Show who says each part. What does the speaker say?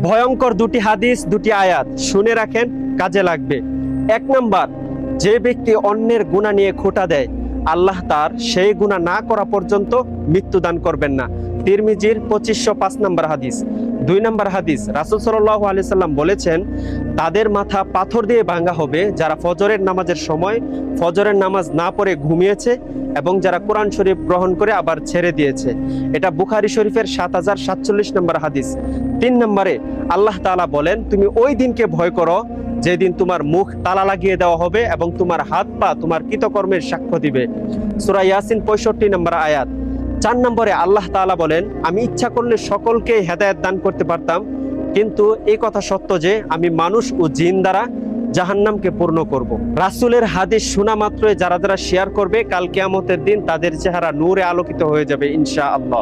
Speaker 1: ভয়ঙ্কর দুটি হাদিস, দুটি আয়াত শুনে রাখেন, কাজে লাগবে। 1 নাম্বার, যে ব্যক্তি অন্যের গুনাহ নিয়ে খোঁটা দেয়, আল্লাহ তার সেই গুনাহ না করা পর্যন্ত মৃত্যুদান করবেন না। তিরমিজির 2505 নম্বর হাদিস। 2 নম্বর হাদিস, রাসূল সাল্লাল্লাহু আলাইহি সাল্লাম বলেছেন, তাদের মাথা পাথর দিয়ে ভাঙা হবে যারা ফজরের নামাজের সময় ফজরের নামাজ না পড়ে ঘুমিয়েছে এবং যারা কোরআন শরীফ গ্রহণ করে আবার ছেড়ে দিয়েছে। এটা বুখারী শরীফের 7047 নম্বর হাদিস। 3 নম্বরে আল্লাহ তাআলা বলেন, তুমি ওই দিনকে ভয় করো যেদিন তোমার মুখ তালা লাগিয়ে দেওয়া হবে এবং তোমার হাত পা তোমার কৃতকর্মের সাক্ষ্য দিবে। সূরা ইয়াসিন 65 নম্বর আয়াত। 4 নম্বরে আল্লাহ তাআলা বলেন, আমি ইচ্ছা করলে সকলকে হেদায়েত দান করতে পারতাম, কিন্তু এই কথা সত্য যে আমি মানুষ ও জিন দ্বারা জাহান্নামকে পূর্ণ করব। রাসূলের হাদিস শোনা মাত্রই যারা যারা শেয়ার করবে, কাল কিয়ামতের দিন তাদের চেহারা নূরে আলোকিত হয়ে যাবে ইনশাআল্লাহ।